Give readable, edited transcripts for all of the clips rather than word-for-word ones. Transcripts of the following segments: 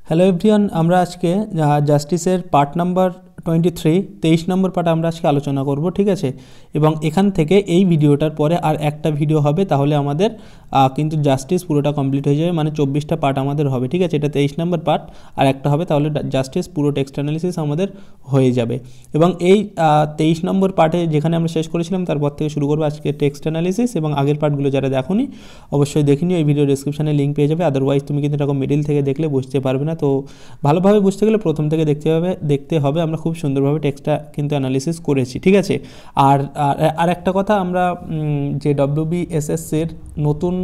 Hello everyone, আমরা আজকে জাস্টিসের পার্ট নাম্বার 23 নম্বর পার্ট আমরা আজকে আলোচনা করব, ঠিক আছে। এবং এখান থেকে এই ভিডিওটার পরে আর একটা ভিডিও হবে, তাহলে আমাদের কিন্তু জাস্টিস পুরোটা কমপ্লিট হয়ে যাবে, মানে 24টা পার্ট আমাদের হবে, ঠিক আছে। এটা 23 নম্বর পার্ট, আর একটা হবে, তাহলে জাস্টিস পুরো টেক্সট অ্যানালিসিস আমাদের হয়ে যাবে। এবং এই 23 নম্বর পার্টে যেখানে আমরা শেষ করেছিলাম তারপর থেকে শুরু করবো আজকে টেক্সট অ্যানালিসিস। এবং আগের পার্টগুলো যারা দেখোনি অবশ্যই দেখে নিও, এই ভিডিও ডিসক্রিপশানে লিঙ্ক পেয়ে যাবে। আদারওয়াইজ তুমি কিন্তু এরকম মিডিল থেকে দেখলে বুঝতে পারবে না। তো ভালোভাবে বুঝতে গেলে প্রথম থেকে দেখতে হবে। আমরা খুব সুন্দরভাবে টেক্সটটা কিন্তু অ্যানালিসিস করেছি, ঠিক আছে। আর একটা কথা, আমরা যে WBSS-এর নতুন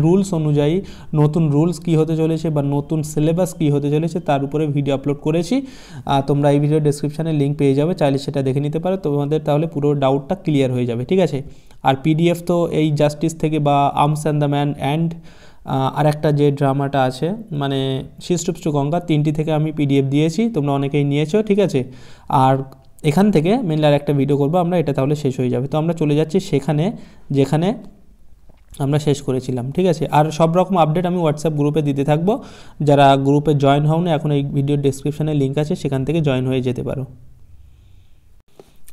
রুলস অনুযায়ী নতুন রুলস কী হতে চলেছে বা নতুন সিলেবাস কী হতে চলেছে তার উপরে ভিডিও আপলোড করেছি। তোমরা এই ভিডিও ডেসক্রিপশানে লিঙ্ক পেয়ে যাবে, চাইলে সেটা দেখে নিতে পারো, তোমাদের তাহলে পুরো ডাউটটা ক্লিয়ার হয়ে যাবে, ঠিক আছে। আর PDF তো এই জাস্টিস থেকে বা arms and the man and আর একটা যে ড্রামাটা আছে মানে শিষ্টুপ টু গঙ্গা, 3টি থেকে আমি PDF দিয়েছি, তোমরা অনেকেই নিয়েছো, ঠিক আছে। আর এখান থেকে মেনলি আর একটা ভিডিও করবো আমরা, এটা তাহলে শেষ হয়ে যাবে। তো আমরা চলে যাচ্ছি সেখানে যেখানে আমরা শেষ করেছিলাম, ঠিক আছে। আর সব রকম আপডেট আমি হোয়াটসঅ্যাপ গ্রুপে দিতে থাকবো, যারা গ্রুপে জয়েন হও না এখন এই ভিডিওর ডেসক্রিপশানে লিঙ্ক আছে, সেখান থেকে জয়েন হয়ে যেতে পারো।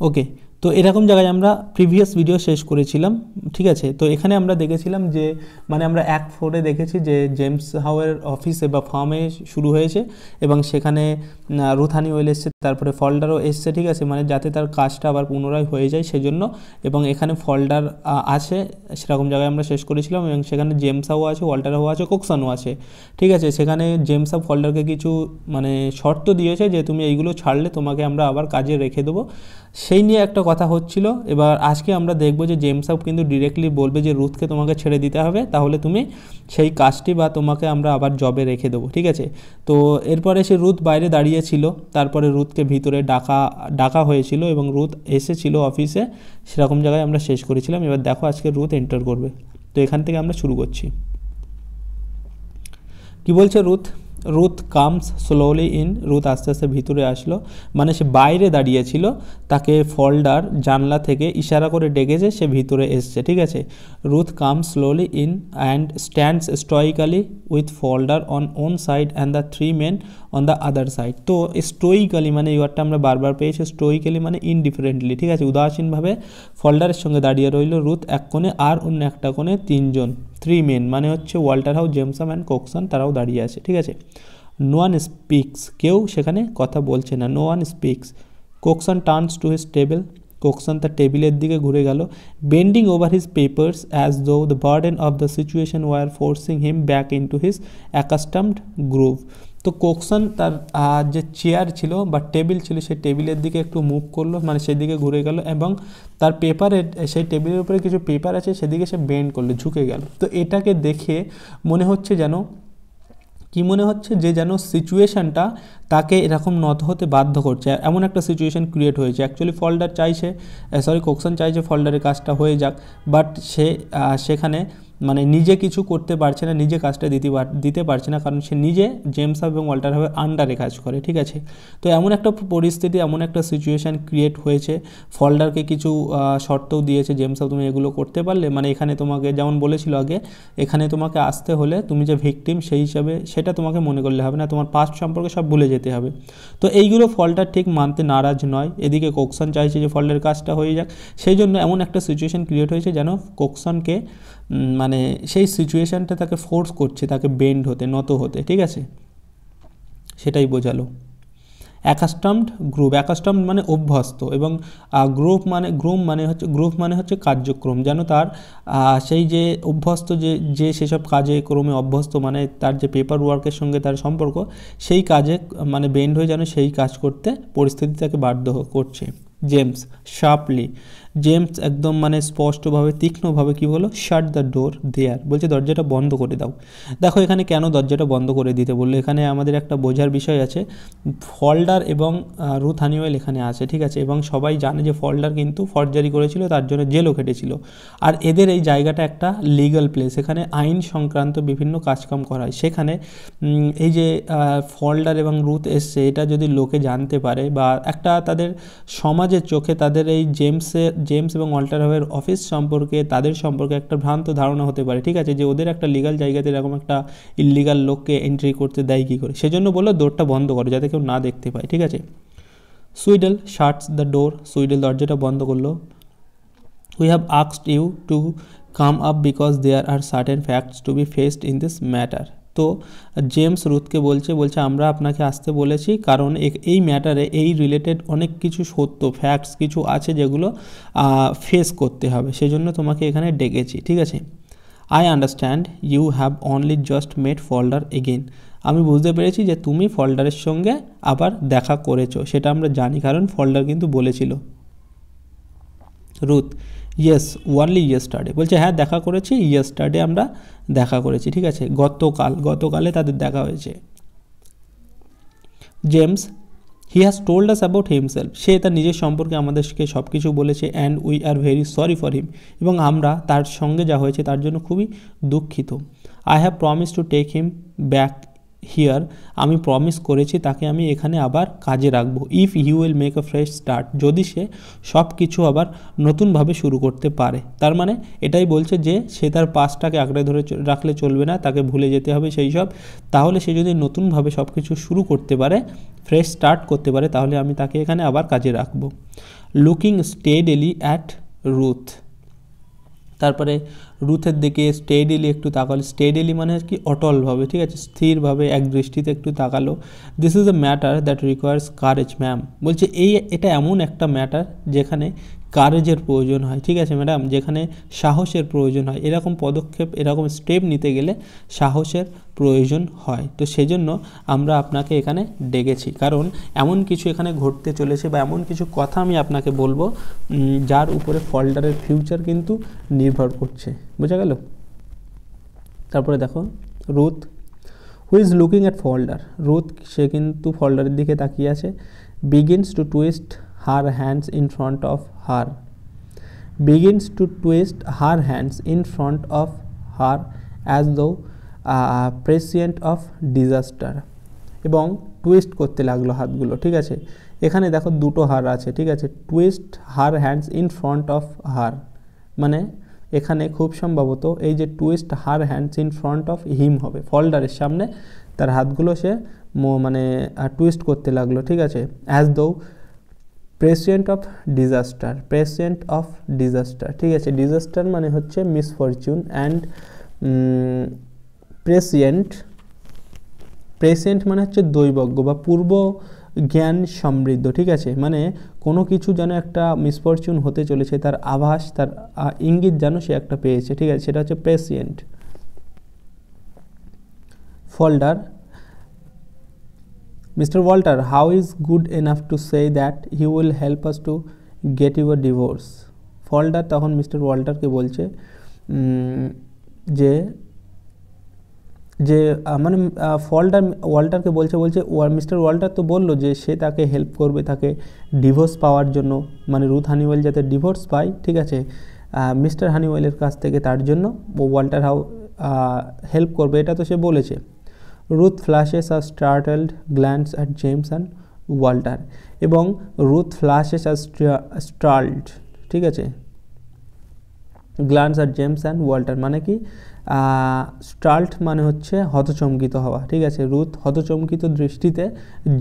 ওকে, তো এরকম জায়গায় আমরা প্রিভিয়াস ভিডিও শেষ করেছিলাম, ঠিক আছে। তো এখানে আমরা দেখেছিলাম যে মানে আমরা অ্যাক্ট 4-এ দেখেছি যে জেমস হাওয়ের অফিসে বা ফার্মে শুরু হয়েছে এবং সেখানে রুথ হানিওয়েল এসছে, তারপরে ফল্ডারও এসছে, ঠিক আছে, মানে যাতে তার কাজটা আবার পুনরায় হয়ে যায় সেজন্য। এবং এখানে ফল্ডার আছে, সেরকম জায়গায় আমরা শেষ করেছিলাম। এবং সেখানে জেমস হাও আছে, ওয়াল্টার হাও আছে, কোকসনও আছে, ঠিক আছে। সেখানে জেমস হাও ফল্ডারকে কিছু মানে শর্ত দিয়েছে যে তুমি এইগুলো ছাড়লে তোমাকে আমরা আবার কাজে রেখে দেবো, সেই নিয়ে একটা কথা হচ্ছিল। এবার আজকে আমরা দেখব যে জেমস হাও কিন্তু ডিরেক্টলি বলবে যে রুথকে তোমাকে ছেড়ে দিতে হবে, তাহলে তুমি সেই কাজটি বা তোমাকে আমরা আবার জবে রেখে দেবো, ঠিক আছে। তো এরপরে সে রুথ বাইরে দাঁড়িয়েছিল, তারপরে রুথকে ভিতরে ডাকা হয়েছিল এবং রুথ এসেছিল অফিসে, সেরকম জায়গায় আমরা শেষ করেছিলাম। এবার দেখো আজকে রুথ এন্টার করবে, তো এখান থেকে আমরা শুরু করছি। কি বলছে Ruth comes slowly in, Ruth আস্তে আস্তে ভিতরে আসলো, মানে সে বাইরে দাঁড়িয়েছিল, তাকে ফল্ডার জানলা থেকে ইশারা করে ডেকেছে, সে ভিতরে এসছে, ঠিক আছে। Ruth comes slowly in and stands stoically with Falder on one side and the 3 men on the other side. তো স্টোইক্যালি মানে এই ওয়ার্ডটা আমরা বারবার পেয়েছি, স্টোইক্যালি মানে ইনডিফারেন্টলি, ঠিক আছে, উদাসীনভাবে ফল্ডারের সঙ্গে দাঁড়িয়ে রইল রুথ এক কোণে, আর অন্য একটা কোণে 3 men মানে হচ্ছে Walter How, James How and Cokeson, তারাও দাঁড়িয়ে আছে, ঠিক আছে। নো ওয়ান স্পিক্স, কেউ সেখানে কথা বলছে না, no one speaks. Cokeson turns to his table, Cokeson তার টেবিলের দিকে ঘুরে গেল, bending over his papers as though the burden of the situation were forcing him back into his accustomed groove. তো কোকসন তার যে চেয়ার ছিল বা টেবিল ছিল সেই টেবিলের দিকে একটু মুভ করলো, মানে সেদিকে ঘুরে গেল, এবং তার পেপারের সেই টেবিলের উপরে কিছু পেপার আছে সেদিকে সে বেন্ড করলো, ঝুঁকে গেল। তো এটাকে দেখে মনে হচ্ছে যেন কি মনে হচ্ছে যে যেন সিচুয়েশানটা তাকে এরকম নত হতে বাধ্য করছে, এমন একটা সিচুয়েশান ক্রিয়েট হয়েছে। অ্যাকচুয়ালি কোকসন চাইছে ফল্ডারের কাজটা হয়ে যাক, বাট সেখানে মানে নিজে কিছু করতে পারছে না, নিজে কাজটা দিতে পারছে না, কারণ সে নিজে জেমস হাও এবং ওয়াল্টার হাওয়ের আন্ডারে কাজ করে, ঠিক আছে। তো এমন একটা পরিস্থিতি, এমন একটা সিচুয়েশান ক্রিয়েট হয়েছে। ফল্ডারকে কিছু শর্তও দিয়েছে, জেমস হাও তুমি এগুলো করতে পারলে, মানে এখানে তোমাকে যেমন বলেছিল আগে, এখানে তোমাকে আসতে হলে তুমি যে ভিকটিম সেই হিসাবে সেটা তোমাকে মনে করলে হবে না, তোমার পাস্ট সম্পর্কে সব ভুলে যেতে হবে। তো এইগুলো ফল্ডার ঠিক মানতে নারাজ নয়, এদিকে কোকসন চাইছে যে ফল্ডারের কাজটা হয়ে যাক, সেই জন্য এমন একটা সিচুয়েশান ক্রিয়েট হয়েছে যেন কোকসনকে মানে সেই সিচুয়েশানটা তাকে ফোর্স করছে, তাকে বেন্ড হতে, নত হতে, ঠিক আছে, সেটাই বোঝালো। অ্যাকাস্টমড গ্রুপ, অ্যাকাস্টমড মানে অভ্যস্ত, এবং গ্রুপ মানে হচ্ছে কার্যক্রম, যেন তার সেই যে অভ্যস্ত যে সেসব কাজে ক্রমে অভ্যস্ত, মানে তার যে পেপার ওয়ার্কের সঙ্গে তার সম্পর্ক, সেই কাজে মানে বেন্ড হয়ে যেন সেই কাজ করতে পরিস্থিতি তাকে বাধ্য করছে। জেমস শার্পলি, জেমস একদম মানে স্পষ্টভাবে তীক্ষ্ণভাবে কি বলো, শাট দ্য ডোর দেয়ার, বলছে দরজাটা বন্ধ করে দাও। দেখো এখানে কেন দরজাটা বন্ধ করে দিতে বললো, এখানে আমাদের একটা বোঝার বিষয় আছে। ফল্ডার এবং রুথ হানিওয়েল এখানে আছে, ঠিক আছে, এবং সবাই জানে যে ফল্ডার কিন্তু ফর্জারি করেছিল, তার জন্য জেলও খেটেছিল। আর এদের এই জায়গাটা একটা লিগ্যাল প্লেস, এখানে আইন সংক্রান্ত বিভিন্ন কাজকাম করা হয়। সেখানে এই যে ফল্ডার এবং রুথ এসছে, এটা যদি লোকে জানতে পারে বা একটা তাদের সমাজের চোখে তাদের এই জেমস এবং ওয়াল্টার হাওয়ের অফিস সম্পর্কে, তাদের সম্পর্কে একটা ভ্রান্ত ধারণা হতে পারে, ঠিক আছে, যে ওদের একটা লিগাল জায়গাতে এরকম একটা ইললিগাল লোককে এন্ট্রি করতে দেয় কী করে। সেজন্য বললো ডোরটা বন্ধ করো যাতে কেউ না দেখতে পায়, ঠিক আছে। সুইডেল শাটস দ্য ডোর, সুইডেল দরজাটা বন্ধ করলো। We have asked you to come up because there are certain facts to be faced in this matter. তো জেমস রুথকে বলছে আমরা আপনাকে আসতে বলেছি কারণ এই ম্যাটারে এই রিলেটেড অনেক কিছু সত্য ফ্যাক্টস কিছু আছে যেগুলো ফেস করতে হবে, সেজন্য তোমাকে এখানে ডেকেছি, ঠিক আছে। I understand you have only just met Falder again, আমি বুঝতে পেরেছি যে তুমি ফল্ডারের সঙ্গে আবার দেখা করেছো, সেটা আমরা জানি কারণ ফল্ডার কিন্তু বলেছিল। রুথ, ইয়েস ওনলি ইয়েস্টারডে, বলছে হ্যাঁ দেখা করেছি, ইয়েস্টারডে আমরা দেখা করেছি, ঠিক আছে, গতকালে তাদের দেখা হয়েছে। James, he has told us about himself, সে তার নিজের সম্পর্কে আমাদেরকে সব কিছু বলেছে, and we are very sorry for him, এবং আমরা তার সঙ্গে যা হয়েছে তার জন্য খুবই দুঃখিত। I have promise to take him back here, আমি প্রমিস করেছি তাকে আমি এখানে আবার কাজে রাখবো। If you will make a fresh start, যদি সে সব কিছু আবার নতুনভাবে শুরু করতে পারে। তার মানে এটাই বলছে যে সে তার পাস্টটাকে আঁকড়ে ধরে রাখলে চলবে না, তাকে ভুলে যেতে হবে সেই সব। তাহলে সে যদি নতুনভাবে সব কিছু শুরু করতে পারে, ফ্রেশ স্টার্ট করতে পারে, তাহলে আমি তাকে এখানে আবার কাজে রাখবো। লুকিং স্টেডিলি অ্যাট রুথ, তারপরে রুথের দিকে স্টেডিলি একটু তাকালো, স্টেডিলি মানে কি অটলভাবে, ঠিক আছে, স্থিরভাবে এক দৃষ্টিতে একটু তাকালো। This is a matter that requires courage ma'am, বলছে এটা এমন একটা ম্যাটার যেখানে কারেজের প্রয়োজন হয়, ঠিক আছে ম্যাডাম, যেখানে সাহসের প্রয়োজন হয়, এরকম পদক্ষেপ এরকম স্টেপ নিতে গেলে সাহসের প্রয়োজন হয়। তো সেজন্য আমরা আপনাকে এখানে ডেকেছি কারণ এমন কিছু এখানে ঘটতে চলেছে বা এমন কিছু কথা আমি আপনাকে বলবো যার উপরে ফল্ডারের ফিউচার কিন্তু নির্ভর করছে, বোঝা গেল। তারপরে দেখো Ruth, who is looking at Falder, Ruth সে কিন্তু ফল্ডারের দিকে তাকিয়ে আছে। Begins to twist her hands in front of her, begins to twist her hands in front of her as though prescient of disaster, এবং টুইস্ট করতে লাগলো হাতগুলো, ঠিক আছে। এখানে দেখো দুটো হার আছে, ঠিক আছে, twist her hands in front of her, মানে এখানে খুব সম্ভবত এই যে twist her hands in front of him হবে, ফল্ডারের সামনে তার হাতগুলো সে মানে টুইস্ট করতে লাগলো, ঠিক আছে। As though prescient of disaster, prescient of disaster, ঠিক আছে, ডিজাস্টার মানে হচ্ছে মিসফরচুন, অ্যান্ড প্রেসিয়েন্ট মানে হচ্ছে দৈবজ্ঞ বা পূর্ব জ্ঞান সমৃদ্ধ, ঠিক আছে, মানে কোনো কিছু যেন একটা মিসফরচুন হতে চলেছে তার আভাস, তার ইঙ্গিত যেন সে একটা পেয়েছে, ঠিক আছে, সেটা হচ্ছে প্রেসিয়েন্ট। ফল্ডার, Mr. Walter, how is good enough to say that he will help us to get you a divorce? ফল্ডার তখন মিস্টার ওয়াল্টারকে বলছে যে মানে ওয়াল্টারকে বলছে মিস্টার ওয়াল্টার তো বললো যে সে তাকে হেল্প করবে, তাকে ডিভোর্স পাওয়ার জন্য, মানে রুথ হানিওয়েল যাতে ডিভোর্স পায়, ঠিক আছে, মিস্টার হানিওয়েলের কাছ থেকে, তার জন্য ওয়াল্টার হেল্প করবে, এটা তো সে বলেছে। Ruth flashes a startled glance at James and Walter, এবং রুথ ফ্ল্যাশেস আর স্টার্টলড, ঠিক আছে, glance at James and Walter মানে কি, স্টার্ট মানে হচ্ছে হতচমকিত হওয়া, ঠিক আছে। রুথ হতচমকিত দৃষ্টিতে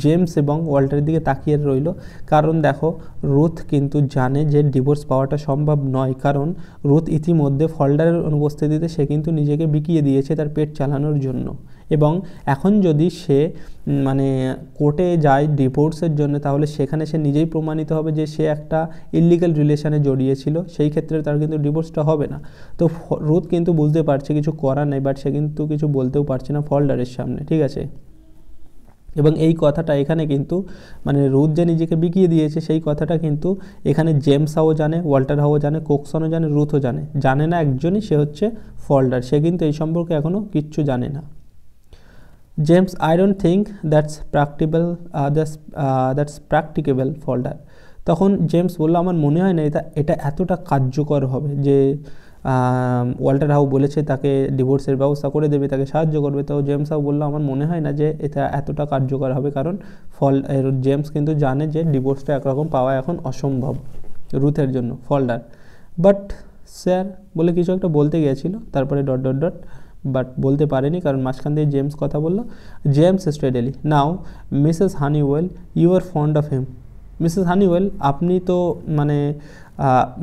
জেমস এবং ওয়াল্টারের দিকে তাকিয়ে রইল, কারণ দেখো রুথ কিন্তু জানে যে ডিভোর্স পাওয়াটা সম্ভব নয়, কারণ রুথ ইতিমধ্যে ফল্ডারের অনুপস্থিতিতে সে কিন্তু নিজেকে বিকিয়ে দিয়েছে তার পেট চালানোর জন্য, এবং এখন যদি সে মানে কোর্টে যায় ডিভোর্সের জন্য, তাহলে সেখানে সে নিজেই প্রমাণিত হবে যে সে একটা ইললিগাল রিলেশনে জড়িয়েছিল, সেই ক্ষেত্রে তার কিন্তু ডিভোর্সটা হবে না। তো রুথ কিন্তু বুঝতে পারছে কিছু করার নেই, বাট সে কিন্তু কিছু বলতেও পারছে না ফল্ডারের সামনে, ঠিক আছে। এবং এই কথাটা এখানে কিন্তু মানে রুথ যে নিজেকে বিকিয়ে দিয়েছে সেই কথাটা কিন্তু এখানে জেমস হাও জানে, ওয়াল্টার হাও জানে, কোকসনও জানে, রুথও জানে না একজনই, সে হচ্ছে ফল্ডার, সে কিন্তু এই সম্পর্কে এখনও কিচ্ছু জানে না। James, I don't think that's practicable Falder, তখন জেমস বললো আমার মনে হয় না এটা এতটা কার্যকর হবে যে ওয়াল্টার হাউ বলেছে তাকে ডিভোর্সের ব্যবস্থা করে দেবে, তাকে সাহায্য করবে, তো জেমস হাউ বললো আমার মনে হয় না যে এটা এতটা কার্যকর হবে, কারণ জেমস কিন্তু জানে যে ডিভোর্সটা একরকম পাওয়া এখন অসম্ভব। রুথের জন্য ফোল্ডার। বাট স্যার বলে কিছু একটা বলতে গিয়েছিল, তারপরে ডট ডট ডট, বাট বলতে পারেনি কারণ মাঝখান দিয়ে জেমস কথা বললো। James steadily, now Mrs Honeywill you are fond of him. Mrs Honeywill, আপনি তো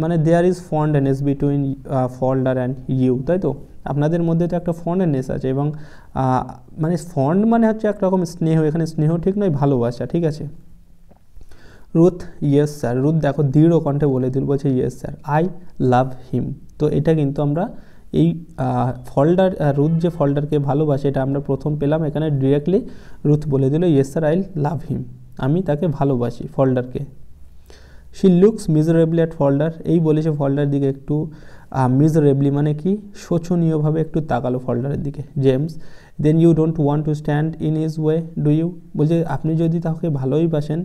মানে there is fondness between Falder and you, তাই তো? আপনাদের মধ্যে তো একটা ফন্ডনেস আছে, এবং মানে ফন্ড মানে হচ্ছে একরকম স্নেহ, এখানে স্নেহ ঠিক নয়, ভালোবাসা, ঠিক আছে। Ruth, yes sir. রুথ দেখো দৃঢ় কণ্ঠে বলে দিল, বলছে ইয়েস স্যার, আই লাভ হিম। তো এটা কিন্তু আমরা এই ফোল্ডার, রুথ যে ফোল্ডারকে ভালোবাসে এটা আমরা প্রথম পেলাম এখানে ডিরেক্টলি। রুথ বলে দিল yes sir I love him, আমি তাকে ভালোবাসি, ফোল্ডারকে। She looks miserably at Falder, এই বলেছে ফোল্ডার দিকে একটু মিজারেবলি মানে কি শোচনীয়ভাবে একটু তাকালো ফোল্ডারের দিকে। James, then you don't want to stand in his way do you? বলছে আপনি যদি তাকে ভালোই বাসেন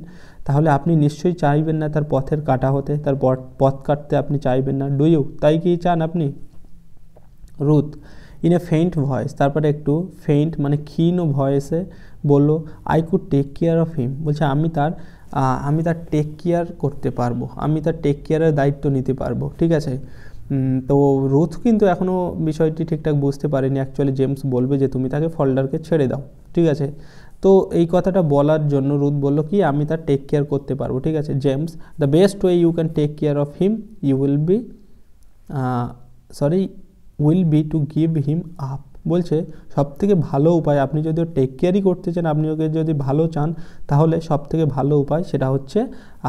তাহলে আপনি নিশ্চয়ই চাইবেন না তার পথের কাটা হতে, তার পথ কাটতে আপনি চাইবেন না, ডু ইউ? তাই কি চান আপনি? Ruth in a faint voice, তারপরে একটু ফেইন্ট মানে ক্ষীণ ভয়েসে বলল I could take care of him. বলছে আমি তার টেক কেয়ার করতে পারবো, আমি তার টেক কেয়ারের দায়িত্ব নিতে পারবো, ঠিক আছে। তো রুথ কিন্তু এখনও বিষয়টি ঠিকঠাক বুঝতে পারেনি। অ্যাকচুয়ালি জেমস বলবে যে তুমি তাকে ফোল্ডারকে ছেড়ে দাও, ঠিক আছে। তো এই কথাটা বলার জন্য রুথ বলল কি আমি তার টেক কেয়ার করতে পারবো, ঠিক আছে। James, the best way you can take care of him you will be to give him up. বলছে সবথেকে ভালো উপায়, আপনি যদি টেক কেয়ারই করতে চান, আপনি ওকে যদি ভালো চান, তাহলে সবথেকে ভালো উপায় সেটা হচ্ছে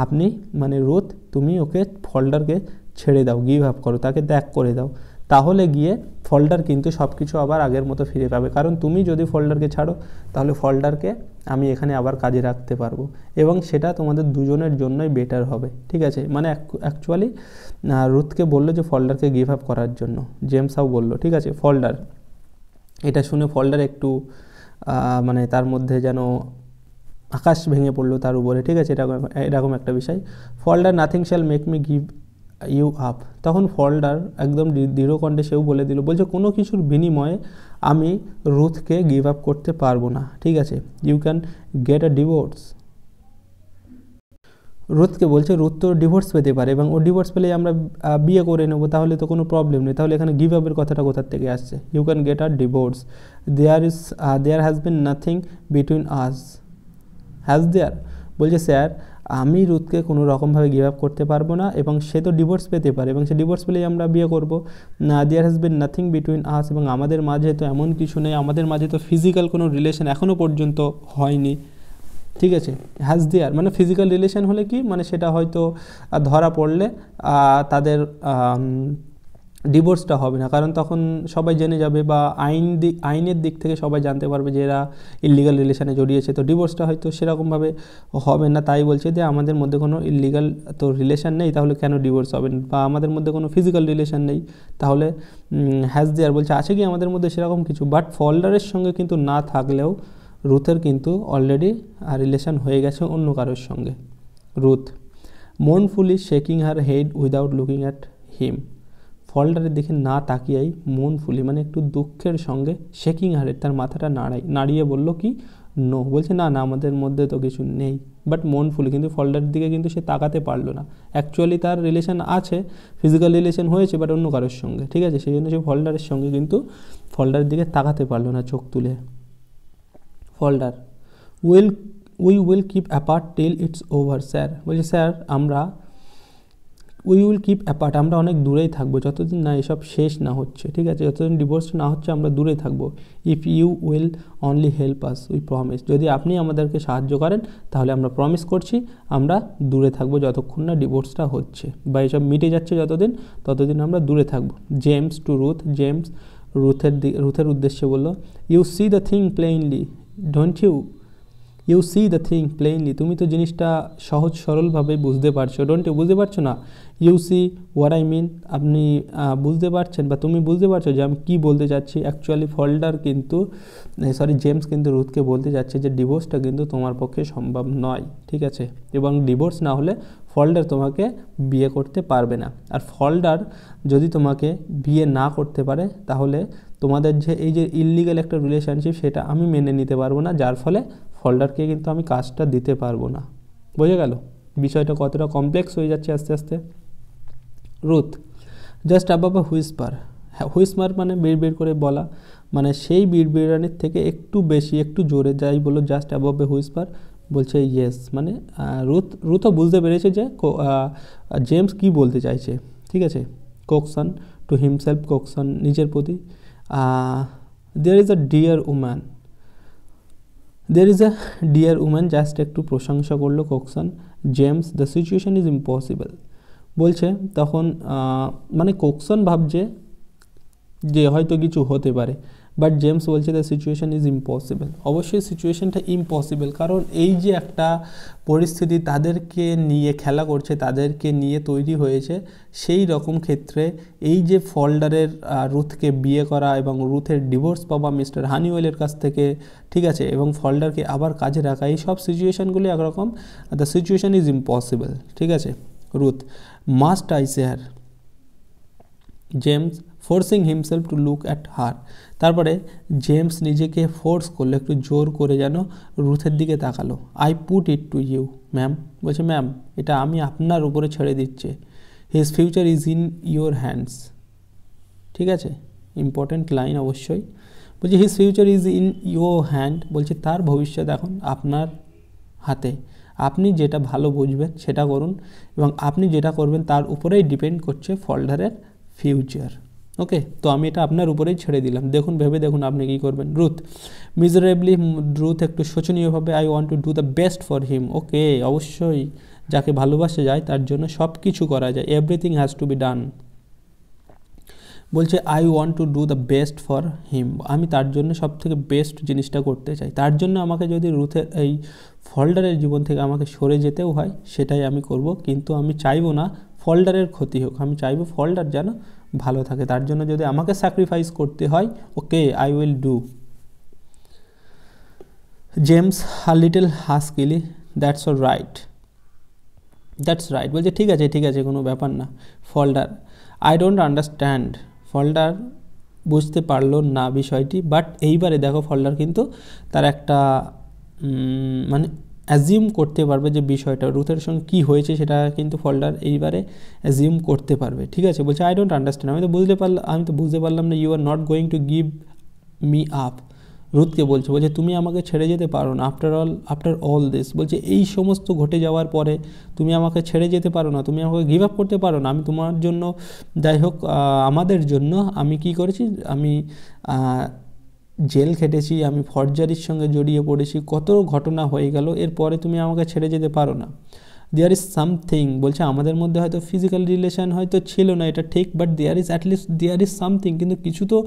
আপনি মানে রুথ তুমি ওকে ফোল্ডারকে ছেড়ে দাও, গিভ আপ করো, তাকে ত্যাগ করে দাও। তাহলে গিয়ে ফোল্ডার কিন্তু সব কিছু আবার আগের মতো ফিরে পাবে। কারণ তুমি যদি ফোল্ডারকে ছাড়ো তাহলে ফোল্ডারকে আমি এখানে আবার কাজে রাখতে পারবো, এবং সেটা তোমাদের দুজনের জন্যই বেটার হবে, ঠিক আছে। মানে অ্যাকচুয়ালি রুথকে বললো যে ফোল্ডারকে গিভ আপ করার জন্য, জেমসাও বললো, ঠিক আছে। ফোল্ডার, এটা শুনে ফোল্ডার একটু মানে তার মধ্যে যেন আকাশ ভেঙে পড়লো তার উপরে, ঠিক আছে, এরকম একটা বিষয়। Folder, nothing shall make me give you up. তখন ফোল্ডার একদম দৃঢ় কণ্ঠে সেও বলে দিল, বলছে কোনো কিছুর বিনিময়ে আমি রুথকে গিভ আপ করতে পারবো না, ঠিক আছে। You can get a divorce. রুথকে বলছে রুথ তো ডিভোর্স পেতে পারে, এবং ও ডিভোর্স পেলেই আমরা বিয়ে করে নেবো, তাহলে তো কোনো প্রবলেম নেই। তাহলে এখানে গিভ আপের কথাটা কোথার থেকে আসছে? You can get a divorce, there has been nothing between us. Has there, বলছে স্যার আমি রুথকে কোনো রকমভাবে গিভ আপ করতে পারবো না, এবং সে তো ডিভোর্স পেতে পারে, এবং সে ডিভোর্স পেলেই আমরা বিয়ে করবো। There has been nothing between us, এবং আমাদের মাঝে তো এমন কিছু নেই, আমাদের মাঝে তো ফিজিক্যাল কোনো রিলেশন এখনও পর্যন্ত হয়নি, ঠিক আছে। হ্যাজ দেয়ার মানে ফিজিক্যাল রিলেশন হলে কি মানে সেটা হয়তো ধরা পড়লে তাদের ডিভোর্সটা হবে না, কারণ তখন সবাই জেনে যাবে, বা আইনের দিক থেকে সবাই জানতে পারবে যে এরা ইললিগাল রিলেশনে জড়িয়েছে, তো ডিভোর্সটা হয়তো সেরকমভাবে হবে না। তাই বলছে যে আমাদের মধ্যে কোনো ইললিগাল তো রিলেশন নেই, তাহলে কেন ডিভোর্স হবে, বা আমাদের মধ্যে কোনো ফিজিক্যাল রিলেশন নেই, তাহলে হ্যাজ দেয়ার বলছে আছে কি আমাদের মধ্যে সেরকম কিছু। বাট ফোল্ডারের সঙ্গে কিন্তু না থাকলেও রুথের কিন্তু অলরেডি রিলেশন হয়ে গেছে অন্য কারোর সঙ্গে। Ruth, mournfully shaking her head without looking at him. ফোল্ডারের দিকে না তাকিয়েই মোনফুলি মানে একটু দুঃখের সঙ্গে শেকিং হারের তার মাথাটা নাড়িয়ে বলল কি নো, বলছে না না আমাদের মধ্যে তো কিছু নেই। বাট মোনফুলি কিন্তু ফোল্ডারের দিকে কিন্তু সে তাকাতে পারলো না। অ্যাকচুয়ালি তার রিলেশন আছে, ফিজিক্যাল রিলেশন হয়েছে, বাট অন্য কারোর সঙ্গে, ঠিক আছে। সেই জন্য সে ফোল্ডারের সঙ্গে কিন্তু ফোল্ডারের দিকে তাকাতে পারলো না চোখ তুলে। Falder, we will keep apart till it's over sir. বলছে sir we will keep apart, আমরা অনেক দূরেই থাকবো যতদিন না এসব শেষ না হচ্ছে, ঠিক আছে, যতদিন ডিভোর্স না হচ্ছে আমরা দূরে থাকবো। If you will only help us we promise, যদি আপনি আমাদেরকে সাহায্য করেন তাহলে আমরা প্রমিস করছি আমরা দূরে থাকবো যতক্ষণ না ডিভোর্সটা হচ্ছে, বা এসব মিটে যাচ্ছে ততদিন আমরা দূরে থাকবো। জেমস টু রুথ, জেমস রুথের উদ্দেশ্যে বলল you see the thing plainly don't you see the thing plainly, তুমি তো জিনিসটা সহজ সরলভাবে বুঝতে পারছো, ডোন্ট ইউ বুঝতে পারছো না, you see what I mean, আপনি বুঝতে পারছেন বা তুমি বুঝতে পারছো যে আমি কী বলতে চাচ্ছি। অ্যাকচুয়ালি জেমস কিন্তু রুথকে বলতে চাচ্ছে যে ডিভোর্সটা কিন্তু তোমার পক্ষে সম্ভব নয়, ঠিক আছে, এবং ডিভোর্স না হলে ফোল্ডার তোমাকে বিয়ে করতে পারবে না। আর ফোল্ডার যদি তোমাকে বিয়ে না করতে পারে তাহলে তোমাদের যে এই যে ইললিগাল একটা রিলেশনশিপ সেটা আমি মেনে নিতে পারবো না, যার ফলে ফোল্ডারকে কিন্তু আমি কাজটা দিতে পারবো না। বোঝা গেল বিষয়টা কতটা কমপ্লেক্স হয়ে যাচ্ছে আস্তে আস্তে। রুথ, জাস্ট অ্যাবাভ আ হুইসপার। হুইসপার মানে বিড়বিড় করে বলা, মানে সেই বিড়বিড়ানির থেকে একটু বেশি, একটু জোরে, যাই বলো, জাস্ট অ্যাবাভ এ হুইসপার। বলছে ইয়েস, মানে রুথও বুঝতে পেরেছে যে জেমস কি বলতে চাইছে, ঠিক আছে। কোকসন টু হিমসেলফ, কোকসন নিজের প্রতি, there is a dear woman, there is a dear woman, just একটু প্রশংসা করলো Cokeson. James, the situation is impossible. বলছে তখন মানে কোকসন ভাবছে যে হয়তো কিছু হতে পারে, বাট জেমস বলছে দ্য সিচুয়েশান ইজ ইম্পসিবল। অবশ্যই সিচুয়েশানটা ইম্পসিবল, কারণ এই যে একটা পরিস্থিতি তাদেরকে নিয়ে খেলা করছে, তাদেরকে নিয়ে তৈরি হয়েছে, সেই রকম ক্ষেত্রে এই যে ফল্ডারের রুথকে বিয়ে করা এবং রুথের ডিভোর্স পাওয়া মিস্টার হানিওয়েলের কাছ থেকে, ঠিক আছে, এবং ফল্ডারকে আবার কাজে রাখা, এই সব সিচুয়েশানগুলি একরকম দ্য সিচুয়েশান ইজ ইম্পসিবল, ঠিক আছে। Ruth, must I share. James forcing himself to look at her. তারপরে জেমস নিজেকে ফোর্স করলো, একটু জোর করে যেন রুথের দিকে তাকালো। I put it to you ma'am. বলছে ম্যাম, এটা আমি আপনার উপরে ছেড়ে দিচ্ছি। His future is in your hands, ঠিক আছে, ইম্পর্ট্যান্ট লাইন অবশ্যই। বলছে his future is in your hand, বলছে তার ভবিষ্যৎ এখন আপনার হাতে, আপনি যেটা ভালো বুঝবেন সেটা করুন, এবং আপনি যেটা করবেন তার উপরেই ডিপেন্ড করছে ফল্ডারের ফিউচার। ওকে, তো আমি এটা আপনার উপরেই ছেড়ে দিলাম, দেখুন, ভেবে দেখুন আপনি কী করবেন। রুথ, মিজারেবলি, রুথ একটু শোচনীয়ভাবে, I want to do the best for him. Okay, অবশ্যই যাকে ভালোবাসা যায় তার জন্য সব কিছু করা যায়, everything has to be done. বলছে I want to do the best for him, আমি তার জন্য সব থেকে বেস্ট জিনিসটা করতে চাই, তার জন্য আমাকে যদি রুথের এই ফল্ডারের জীবন থেকে আমাকে সরে যেতেও হয় সেটাই আমি করব, কিন্তু আমি চাইবো না ফল্ডারের ক্ষতি হোক, আমি চাইবো ফল্ডার যেন ভালো থাকে, তার জন্য যদি আমাকে স্যাক্রিফাইস করতে হয়, okay I will do. James a little huskily, that's all right, that's right. বলছে ঠিক আছে, ঠিক আছে, কোনো ব্যাপার না। Falder, I don't understand. Falder বুঝতে পারলো না বিষয়টি, বাট এইবারে দেখো ফল্ডার কিন্তু তার একটা মানে অ্যাজিউম করতে পারবে যে বিষয়টা রুথের সঙ্গে কী হয়েছে সেটা কিন্তু ফল্ডার এইবারে অ্যাজিউম করতে পারবে, ঠিক আছে। বলছে আই ডোন্ট আন্ডারস্ট্যান্ড, আমি তো বুঝতে পারলাম না, you are not going to give me up. রুথকে বলছে তুমি আমাকে ছেড়ে যেতে পারো না, আফটার অল দিস, বলছে এই সমস্ত ঘটে যাওয়ার পরে তুমি আমাকে ছেড়ে যেতে পারো না, তুমি আমাকে গিভ আপ করতে পারো না। আমি তোমার জন্য, যাই হোক আমাদের জন্য আমি কি করেছি, আমি জেল খেটেছি, আমি ফর্জারির সঙ্গে জড়িয়ে পড়েছি, কত ঘটনা হয়ে গেল, এরপরে তুমি আমাকে ছেড়ে যেতে পারো না। দেয়ার ইজ সামথিং, বলছে আমাদের মধ্যে হয়তো ফিজিক্যাল রিলেশন হয়তো ছিল না, এটা ঠিক, but there is at least there is something, কিন্তু কিছু তো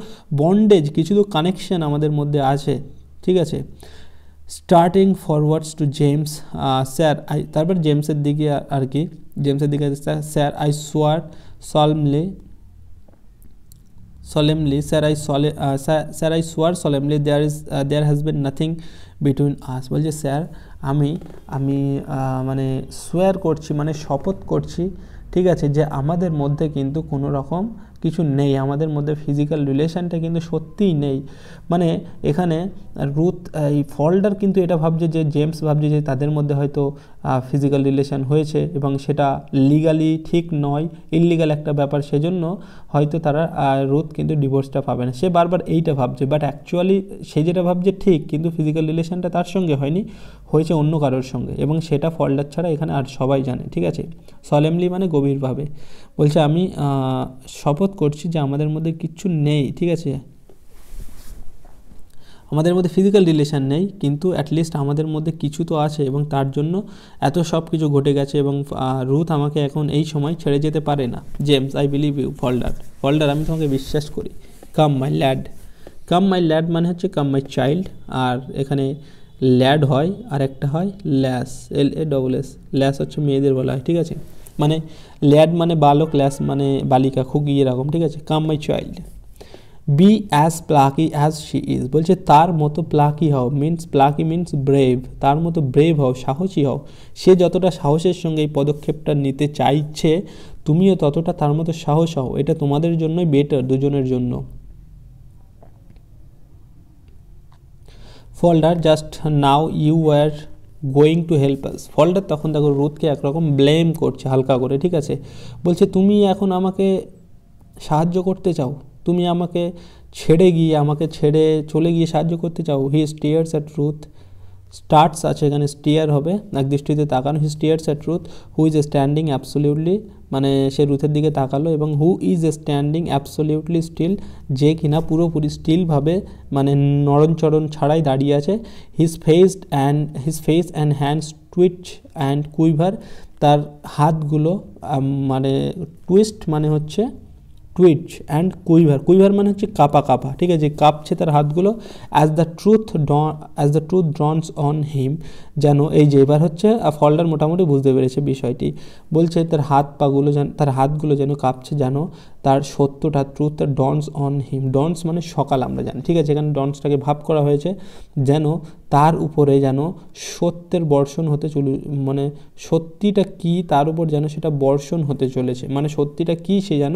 বন্ডেজ, কিছু তো কানেকশন আমাদের মধ্যে আছে, ঠিক আছে। Starting forwards to James, sir তারপর জেমসের দিকে আর কি, জেমসের দিকে, sir I swear সলেমলি, sir I swear solemnly there has been nothing between us. বলছে স্যার আমি মানে সোয়ার করছি, মানে শপথ করছি, ঠিক আছে, যে আমাদের মধ্যে কিন্তু কোনো রকম কিছু নেই, আমাদের মধ্যে ফিজিক্যাল রিলেশনটা কিন্তু সত্যিই নেই। মানে এখানে রুথ এই ফল্ডার কিন্তু এটা ভাবছে যে জেমস ভাবছে যে তাদের মধ্যে হয়তো ফিজিক্যাল রিলেশন হয়েছে এবং সেটা লিগালি ঠিক নয়, ইললিগাল একটা ব্যাপার, সেজন্য হয়তো তারা রুথ কিন্তু ডিভোর্সটা পাবে না, সে বারবার এইটা ভাবছে, বাট অ্যাকচুয়ালি সে যেটা ভাবছে ঠিক, কিন্তু ফিজিক্যাল রিলেশনটা তার সঙ্গে হয়নি, হয়েছে অন্য কারোর সঙ্গে, এবং সেটা ফল্ডার ছাড়া এখানে আর সবাই জানে, ঠিক আছে। সলেমলি মানে গভীরভাবে, বলছে আমি শপথ করছি যে আমাদের মধ্যে কিচ্ছু নেই, ঠিক আছে, আমাদের মধ্যে ফিজিক্যাল রিলেশান নেই, কিন্তু অ্যাটলিস্ট আমাদের মধ্যে কিছু তো আছে, এবং তার জন্য এত সব কিছু ঘটে গেছে, এবং রুথ আমাকে এখন এই সময় ছেড়ে যেতে পারে না। James I believe you. Falder আমি তোমাকে বিশ্বাস করি। কাম মাই ল্যাড মানে হচ্ছে কাম মাই চাইল্ড, আর এখানে ল্যাড হয় আর একটা হয় ল্যাস, LASS, ল্যাস হচ্ছে মেয়েদের বলা হয়, ঠিক আছে, মানে ল্যাড মানে বালক, ল্যাস মানে বালিকা, খুকি এরকম, ঠিক আছে। Come my child, be as plucky as she is, বলছে তার মতো প্লাকি হও, প্লাকি মিনস ব্রেভ, তার মতো ব্রেভ হও, সাহসী হও, সে যতটা সাহসের সঙ্গে এই পদক্ষেপটা নিতে চাইছে তুমিও ততটা তার মতো সাহস হও, এটা তোমাদের জন্যই বেটার, দুজনের জন্য। Falder, just now you were going to help us. Falder তখন দেখো রুথকে একরকম ব্লেম করছে হালকা করে, ঠিক আছে, বলছে তুমি এখন আমাকে সাহায্য করতে চাও, তুমি আমাকে ছেড়ে চলে গিয়ে সাহায্য করতে চাও। He stares at Ruth, starts আছে এখানে, স্টিয়ার হবে এক দৃষ্টিতে তাকানো। He stares at Ruth who is standing absolutely, মানে সে রুথের দিকে তাকালো, এবং who is standing absolutely still, যে কিনা পুরোপুরি স্টিলভাবে মানে নড়নচড়ন ছাড়াই দাঁড়িয়ে আছে। His face and hands twitch and quiver, তার হাতগুলো মানে টুইস্ট মানে হচ্ছে টুইচ অ্যান্ড কুইভার মানে হচ্ছে কাঁপা, ঠিক আছে, কাঁপছে তার হাতগুলো। As the truth dawns on him, যেন এই যে এবার হচ্ছে ফল্ডার মোটামুটি বুঝতে পেরেছে বিষয়টি, বলছে তার হাতগুলো যেন কাঁপছে, যেন তার সত্যটা, truth dawns on him, dawns মানে সকাল আমরা জানি, ঠিক আছে, এখানে ডনসটাকে ভাব করা হয়েছে, যেন তার উপরে যেন সত্যের বর্ষণ হতে মানে সত্যিটা কি তার উপর যেন সেটা বর্ষণ হতে চলেছে, মানে সত্যিটা কি সে যেন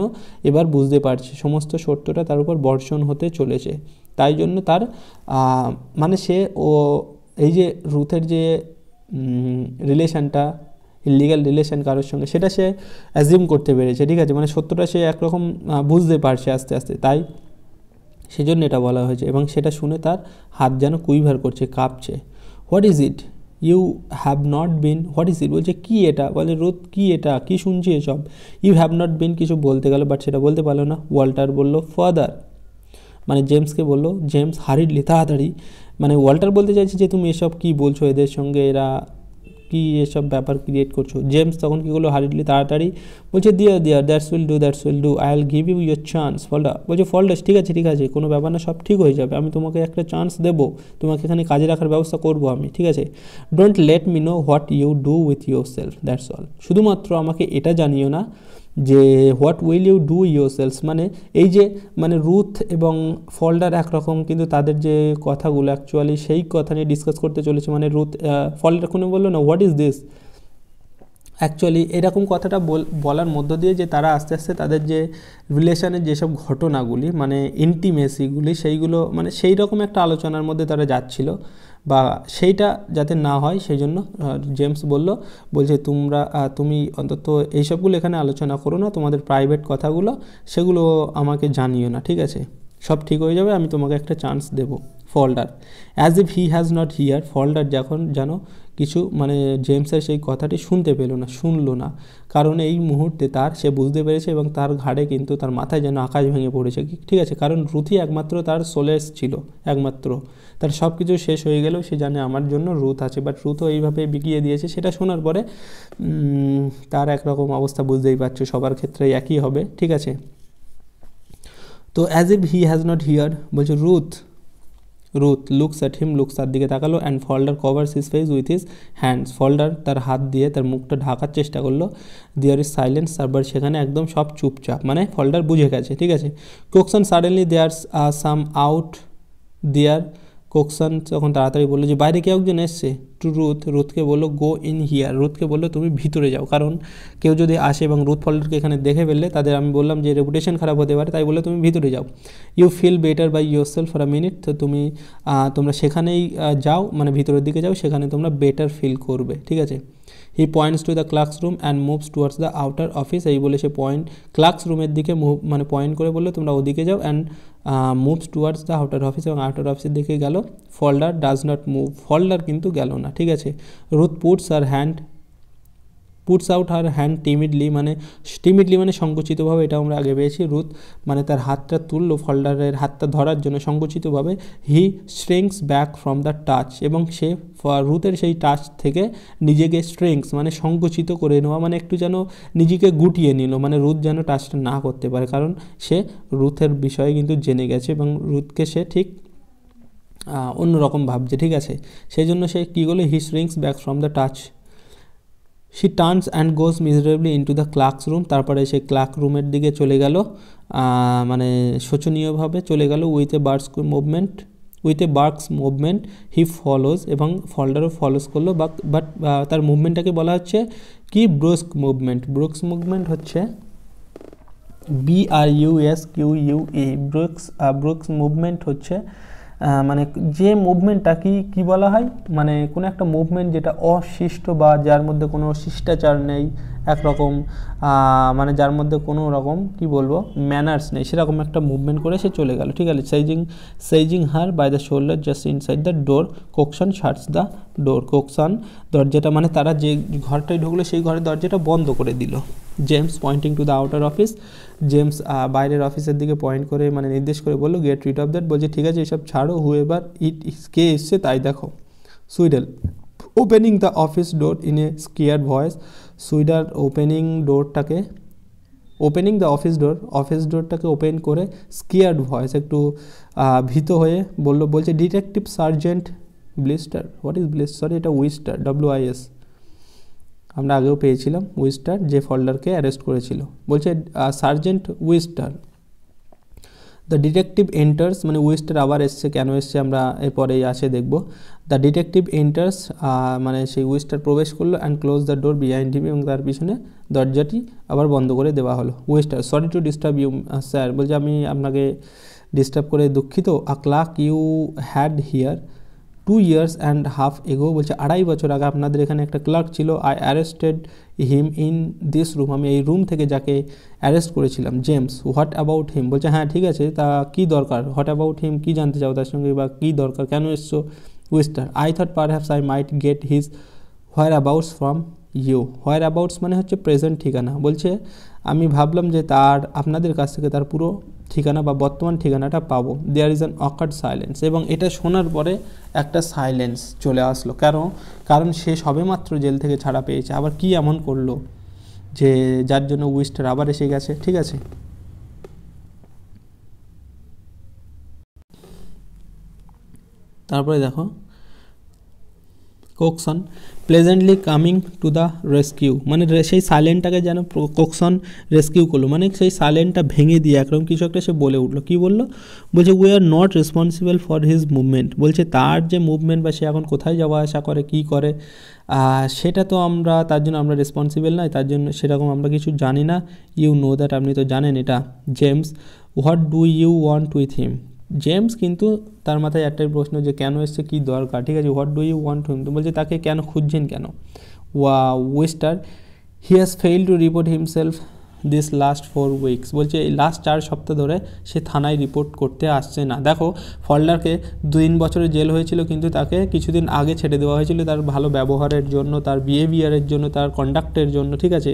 এবার বুঝতে পারছে, সমস্ত সত্যটা তার উপর বর্ষণ হতে চলেছে। তাই জন্য তার মানে সে এই যে রুথের যে রিলেশনটা, ইলিগাল রিলেশন কারোর সঙ্গে, সেটা সে অ্যাজিউম করতে পেরেছে, ঠিক আছে, মানে সত্যটা সে একরকম বুঝতে পারছে আস্তে আস্তে, তাই সেজন্য এটা বলা হয়েছে। এবং সেটা শুনে তার হাত যেন কুইভার করছে, কাঁপছে। What is it you have not been, what is it বলছে কি এটা, বলে রুথ কি এটা, কি শুনছি এসব। ইউ হ্যাভ নট বিন কিছু বলতে গেল, বাট সেটা বলতে পারলো না। ওয়াল্টার বললো ফাদার, মানে জেমসকে বললো, জেমস হারিডলি তাড়াতাড়ি, মানে ওয়াল্টার বলতে চাইছে যে তুমি এসব কি বলছো, এদের সঙ্গে এরা কি এসব ব্যাপার ক্রিয়েট করছো। জেমস তখন কী করলো, হারিডলি তাড়াতাড়ি বলছে there that's will do I will give you your chance. Falder বলছে ফল্ডার ঠিক আছে, কোনো ব্যাপার না, সব ঠিক হয়ে যাবে, আমি তোমাকে একটা চান্স দেবো, তোমাকে এখানে কাজে রাখার ব্যবস্থা করবো আমি, ঠিক আছে। Don't let me know what you do with yourself, that's all, শুধুমাত্র আমাকে এটা জানিও না যে what will you do yourselves, মানে এই যে মানে রুথ এবং ফল্ডার একরকম, কিন্তু তাদের যে কথাগুলো অ্যাকচুয়ালি সেই কথা নিয়ে ডিসকাস করতে চলেছে। মানে রুথ ফল্ডার কোনো বললো না হোয়াট ইজ দিস, অ্যাকচুয়ালি এরকম কথাটা বলার মধ্য দিয়ে যে তারা আস্তে আস্তে তাদের যে রিলেশনের যেসব ঘটনাগুলি মানে ইন্টিমেসিগুলি সেইগুলো মানে সেই রকম একটা আলোচনার মধ্যে তারা যাচ্ছিল, বা সেইটা যাতে না হয় সেই জন্য জেমস বলছে তুমি অন্তত এইসবগুলো এখানে আলোচনা করো না, তোমাদের প্রাইভেট কথাগুলো সেগুলো আমাকে জানিও না, ঠিক আছে, সব ঠিক হয়ে যাবে, আমি তোমাকে একটা চান্স দেবো। Falder as if he has not hear, Falder যখন যেন কিছু মানে জেমসের সেই কথাটি শুনলো না, কারণ এই মুহূর্তে সে বুঝতে পেরেছে এবং তার ঘাড়ে কিন্তু তার মাথায় যেন আকাশ ভেঙে পড়েছে, ঠিক আছে, কারণ রুথই একমাত্র তার সোলেস ছিল, একমাত্র তার সব কিছু শেষ হয়ে গেলেও সে জানে আমার জন্য রুথ আছে, বাট রুথও এইভাবে বিকিয়ে দিয়েছে। সেটা শোনার পরে তার একরকম অবস্থা বুঝতেই পারছো, সবার ক্ষেত্রে একই হবে, ঠিক আছে। তো as if he has not hear বলছে Ruth looks at him, looks তার দিকে তাকালো, and Falder covers his face with his hands, Falder তার হাত দিয়ে তার মুখটা ঢাকার চেষ্টা করলো। দেয়ার ইজ সাইলেন্স, তারপর সেখানে একদম সব চুপচাপ, মানে ফল্ডার বুঝে গেছে, ঠিক আছে। Cokeson suddenly there's some out there, Cokeson তখন তাড়াতাড়ি বললো যে বাইরে কেউ একজন এসছে। টু রুথকে বললো গো ইন হিয়ার, রুথকে বললো তুমি ভিতরে যাও, কারণ কেউ যদি আসে এবং রুথ ফল্ডারকে এখানে দেখে ফেললে তাদের আমি বললাম যে রেপুটেশন খারাপ হতে পারে, তাই বললো তুমি ভিতরে যাও। You feel better by yourself for a minute, তো তোমরা সেখানেই যাও, মানে ভিতরের দিকে যাও, সেখানে তোমরা বেটার ফিল করবে, ঠিক আছে। He points to the clerk's room and moves towards the outer office, এই বলে সে ক্লার্কস রুমের দিকে মানে পয়েন্ট করে বললো তোমরা ওদিকে যাও, and moves towards the outer office, এবং আউটার অফিসের দিকে গেল। Falder does not move, Falder কিন্তু গেল না, ঠিক আছে। Ruth puts out her hand timidly মানে সংকুচিতভাবে, এটা আমরা আগে পেয়েছি। রুথ মানে তার হাতটা তুললো ফল্ডারের হাতটা ধরার জন্য সংকুচিতভাবে। He springs back from the touch, এবং সে রুথের সেই টাচ থেকে নিজেকে স্ট্রিংস মানে সংকুচিত করে নেওয়া, মানে একটু যেন নিজেকে গুটিয়ে নিল, মানে রুথ যেন টাচটা না করতে পারে, কারণ সে রুথের বিষয়ে কিন্তু জেনে গেছে এবং রুথকে সে ঠিক অন্যরকম ভাবছে, ঠিক আছে। সেই জন্য সে কী করলো, he springs back from the touch, she turns and goes miserably into the clerk's room, তারপরে সে ক্লার্ক রুমের দিকে চলে গেল, মানে শোচনীয়ভাবে চলে গেল। With a barks movement he follows, এবং ফল্ডারও ফলোজ করলো, বাট তার মুভমেন্টটাকে বলা হচ্ছে কি ব্রুস্ক মুভমেন্ট হচ্ছে BRUSQUE, ব্রুকস মুভমেন্ট হচ্ছে মানে যে মুভমেন্টটা কি বলা হয়, মানে কোনো একটা মুভমেন্ট যেটা অশিষ্ট বা যার মধ্যে কোনো শিষ্টাচার নেই, একরকম মানে যার মধ্যে কোনো রকম কি বলবো ম্যানার্স নেই, সেরকম একটা মুভমেন্ট করে সে চলে গেল, ঠিক আছে। Seizing her by the shoulder just inside the door, Cokeson shuts the door, Cokeson দরজাটা মানে তারা যে ঘরটায় ঢুকলো সেই ঘরের দরজাটা বন্ধ করে দিল। James pointing to the outer office, James বাইরের অফিসের দিকে পয়েন্ট করে মানে নির্দেশ করে বললো গেট রিড অফ দ্যাট, বলছে ঠিক আছে এসব ছাড়ো, হুএভার ইট কে এসছে তাই দেখো। Sweedle opening the office door in a scared voice, Sweedle opening the office ডোরটাকে ওপেন করে স্কেয়ার্ড ভয়েস একটু ভীত হয়ে বলছে detective sergeant Blister, what is Blister, sorry এটা উইস্টার, WIS, আমরা আগেও পেয়েছিলাম উইস্টার যে ফল্ডারকে অ্যারেস্ট করেছিল, বলছে সার্জেন্ট উইস্টার। দ্য ডিটেকটিভ এন্টার্স, মানে উইস্টার আবার এসছে, কেন এসছে আমরা এরপরেই আসে দেখব। দ্য ডিটেকটিভ এন্টার্স, মানে সেই উইস্টার প্রবেশ করলো and close the door behind him, এবং তার পিছনে দরজাটি আবার বন্ধ করে দেওয়া হলো। Wister sorry to disturb you sir, বলছে আমি আপনাকে ডিস্টার্ব করে দুঃখিত। A clerk you had here 2 years and half ago, বলছে 2.5 বছর আগে আপনাদের এখানে একটা ক্লার্ক ছিল। I arrested him in this room, আমি এই রুম থেকে যাকে অ্যারেস্ট করেছিলাম। জেমস হোয়াট অ্যাবাউট হিম, বলছে হ্যাঁ ঠিক আছে, তা কী দরকার, হোয়াট অ্যাবাউট হিম কী জানতে চাও তার সঙ্গে, বা কী দরকার, কেন এসছো। Wister I thought perhaps I might get his whereabouts from you, whereabouts মানে হচ্ছে প্রেজেন্ট ঠিকানা, বলছে আমি ভাবলাম যে আপনাদের কাছ থেকে তার পুরো ঠিকানা বা বর্তমান ঠিকানাটা পাবো। There is an awkward silence, এবং এটা শোনার পরে একটা সাইলেন্স চলে আসলো, কারণ সে সবেমাত্র জেল থেকে ছাড়া পেয়েছে, আবার কি এমন করলো যে যার জন্য উইস্টার আবার এসে গেছে, ঠিক আছে। তারপরে দেখো Cokeson pleasantly coming to the rescue, মানে সেই সাইলেন্টটাকে যেন কোকসন রেস্কিউ করলো, মানে সেই সাইলেন্টটা ভেঙে দিয়ে একরকম কিছু একটা সে বলে উঠলো। কী বললো, বলছে we are not responsible for his movement, বলছে তার যে মুভমেন্ট বা সে এখন কোথায় যাওয়া আসা করে কী করে সেটা তো তার জন্য আমরা রেসপন্সিবল নয়, তার জন্য সেরকম আমরা কিছু জানি না। ইউ নো দ্যাট, আপনি তো জানেন এটা। James what do you want with him, James কিন্তু তার মাথায় একটাই প্রশ্ন যে কেন এসছে, কী দরকার, ঠিক আছে। What do you want him, তো বলছে তাকে কেন খুঁজছেন কেন। Wister he has fail to report himself this last 4 weeks, বলছে এই লাস্ট 4 সপ্তাহ ধরে সে থানায় রিপোর্ট করতে আসছে না। দেখো ফল্ডারকে 2 বছরের জেল হয়েছিল, কিন্তু তাকে কিছুদিন আগে ছেড়ে দেওয়া হয়েছিল তার ভালো ব্যবহারের জন্য, তার বিহেভিয়ারের জন্য, তার কন্ডাক্টের জন্য, ঠিক আছে।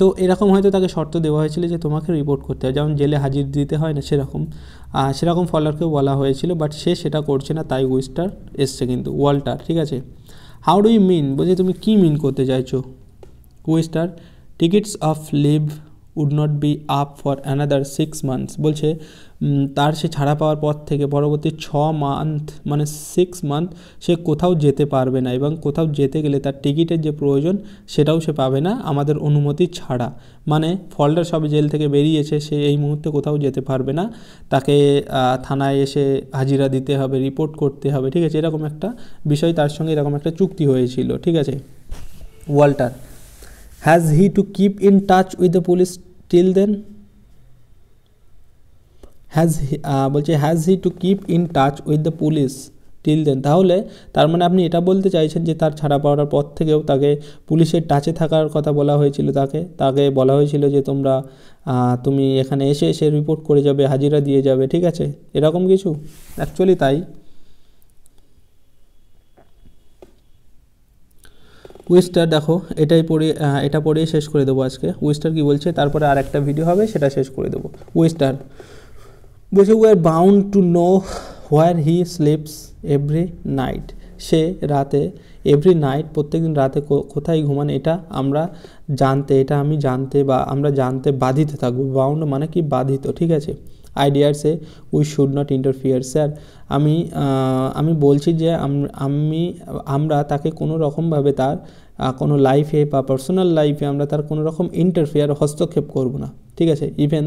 তো এরকম হয়তো তাকে শর্ত দেওয়া হয়েছিল যে তোমাকে রিপোর্ট করতে হয়, যেমন জেলে হাজির দিতে হয় না, সেরকম ফল্ডারকেও বলা হয়েছিল, বাট সে সেটা করছে না, তাই উইস্টার এসছে কিন্তু ওয়াল্টার, ঠিক আছে। হাউ ডু ইউ মিন, বলছে তুমি কী মিন করতে চাইছো। Wister tickets of leave would not be up for another 6 months, বলছে তার সে ছাড়া পাওয়ার পর থেকে পরবর্তী 6 মান্থ মানে 6 মান্থ সে কোথাও যেতে পারবে না, এবং কোথাও যেতে গেলে তার টিকিটের যে প্রয়োজন সেটাও সে পাবে না আমাদের অনুমতি ছাড়া। মানে ফল্ডার সবে জেল থেকে বেরিয়েছে, সে এই মুহূর্তে কোথাও যেতে পারবে না, তাকে থানায় এসে হাজিরা দিতে হবে, রিপোর্ট করতে হবে, ঠিক আছে। এরকম একটা বিষয় তার সঙ্গে এরকম একটা চুক্তি হয়েছিল, ঠিক আছে। Walter has he to keep in touch with the police till then, বলছে has he to keep in touch with the police till then, তাহলে তার মানে আপনি এটা বলতে চাইছেন যে তার ছাড়া পাওয়ার পর থেকেও তাকে পুলিশের টাচে থাকার কথা বলা হয়েছিল, তাকে বলা হয়েছিল যে তুমি এখানে এসে রিপোর্ট করে যাবে, হাজিরা দিয়ে যাবে, ঠিক আছে, এরকম কিছু। অ্যাকচুয়ালি তাই। উইস্টার দেখো এটা পড়িয়ে শেষ করে দেবো আজকে। উইস্টার কি বলছে, তারপরে আর একটা ভিডিও হবে সেটা শেষ করে দেবো। উইস্টার বলছে we are bound to know where he sleeps every night, সে রাতে এভরি নাইট প্রত্যেকদিন রাতে কোথায় ঘুমান এটা আমি জানতে বা আমরা জানতে বাধিত থাকবো। বাউন্ড মানে কি বাধিত, ঠিক আছে। I dare say we should not interfere, sir আমি বলছি যে আমরা তাকে কোনো রকমভাবে তার কোনো লাইফে বা পার্সোনাল লাইফে আমরা তার কোনো রকম ইন্টারফেয়ার হস্তক্ষেপ করব না, ঠিক আছে। Even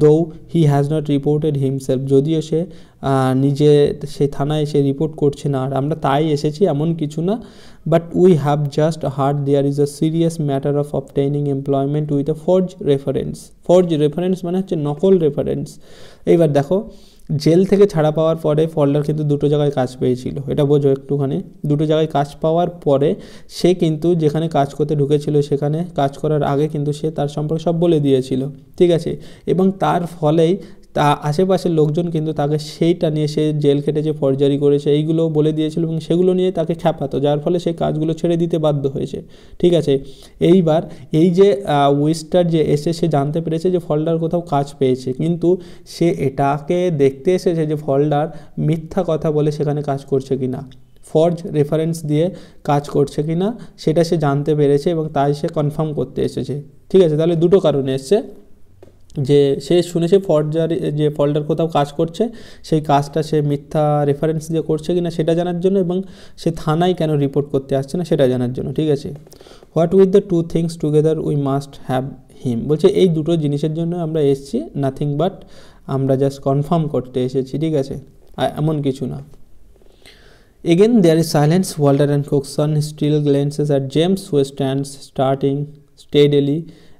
though he has not reported himself, যদিও সে থানায় এসে রিপোর্ট করছে না, আর আমরা তাই এসেছি এমন কিছু না। But we have just heard there is a serious matter of obtaining employment with a forge reference. Forge reference মানে হচ্ছে নকল রেফারেন্স। এইবার দেখো জেল থেকে ছাড়া পাওয়ার পরে ফল্ডার কিন্তু দুটো জায়গায় কাজ পেয়েছিল, এটা বোঝো একটুখানি। দুটো জায়গায় কাজ পাওয়ার পরে সে কিন্তু যেখানে কাজ করতে ঢুকেছিল সেখানে কাজ করার আগে কিন্তু সে তার সম্পর্কে সব বলে দিয়েছিল, ঠিক আছে। এবং তার ফলেই তা আশেপাশের লোকজন কিন্তু তাকে সেইটা নিয়ে, সে জেল খেটেছে, ফর্জারি করেছে, এইগুলো বলে দিয়েছিল এবং সেগুলো নিয়ে তাকে খ্যাপাতো, যার ফলে সে কাজগুলো ছেড়ে দিতে বাধ্য হয়েছে, ঠিক আছে। এইবার এই যে উইস্টার যে এসে সে জানতে পেরেছে যে ফল্ডার কোথাও কাজ পেয়েছে, কিন্তু সে এটাকে দেখতে এসেছে যে ফল্ডার মিথ্যা কথা বলে সেখানে কাজ করছে কি না, ফর্জ রেফারেন্স দিয়ে কাজ করছে কি না সেটা সে জানতে পেরেছে এবং তাই সে কনফার্ম করতে এসেছে, ঠিক আছে। তাহলে দুটো কারণে এসছে, যে সে শুনেছে ফর্জারি যে ফল্ডার কোথাও কাজ করছে, সেই কাজটা সে মিথ্যা রেফারেন্স দিয়ে করছে কিনা সেটা জানার জন্য, এবং সে থানায় কেন রিপোর্ট করতে আসছে না সেটা জানার জন্য, ঠিক আছে। What with the two things together we must have him, বলছে এই দুটো জিনিসের জন্য আমরা এসেছি, নাথিং বাট আমরা জাস্ট কনফার্ম করতে এসেছি, ঠিক আছে, এমন কিছু না। Again there is silence. Walter and Coxon still glances at James, who stands steadily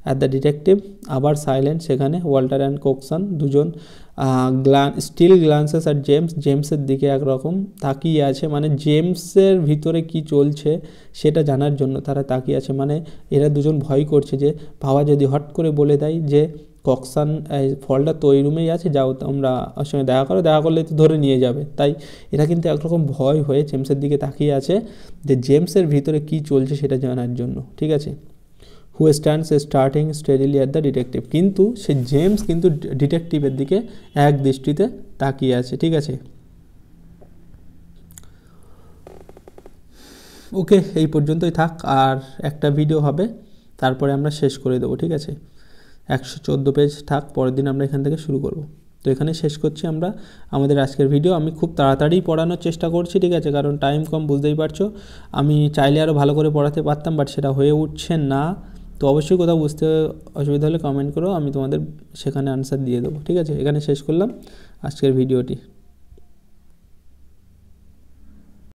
at the detective. আবার সাইলেন্ট সেখানে, ওয়াল্টার অ্যান্ড কোকসন দুজন স্টিল গ্লান্সেস আর জেমসের দিকে একরকম তাকিয়ে আছে, মানে জেমসের ভিতরে কি চলছে সেটা জানার জন্য তারা তাকিয়ে আছে। মানে এরা দুজন ভয় করছে যে ভাবা যদি হট করে বলে দেয় যে ককসান ফলটা তো ওই রুমেই আছে, যাও তোমরা ওর সঙ্গে দেখা করো, দেখা করলে তো ধরে নিয়ে যাবে, তাই এরা কিন্তু একরকম ভয় হয়ে জেমসের দিকে তাকিয়ে আছে যে জেমসের ভিতরে কি চলছে সেটা জানার জন্য, ঠিক আছে। Who stands staring steadily at the detective, কিন্তু সে জেমস কিন্তু ডিটেকটিভের দিকে এক দৃষ্টিতে তাকিয়ে আছে, ঠিক আছে। ওকে, এই পর্যন্তই থাক, আর একটা ভিডিও হবে তারপরে আমরা শেষ করে দেবো, ঠিক আছে। 114 পেজ থাক, পরের দিন আমরা এখান থেকে শুরু করব। তো এখানে শেষ করছি আমরা আমাদের আজকের ভিডিও। আমি খুব তাড়াতাড়ি পড়ানোর চেষ্টা করছি, ঠিক আছে, কারণ টাইম কম, বুঝতেই পারছো। আমি চাইলে আরও ভালো করে পড়াতে পারতাম, বাট সেটা হয়ে উঠছে না। তো অবশ্যই কোথাও বুঝতে অসুবিধা হলে কমেন্ট করো, আমি তোমাদের সেখানে আনসার দিয়ে দেবো, ঠিক আছে। এখানে শেষ করলাম আজকের ভিডিওটি।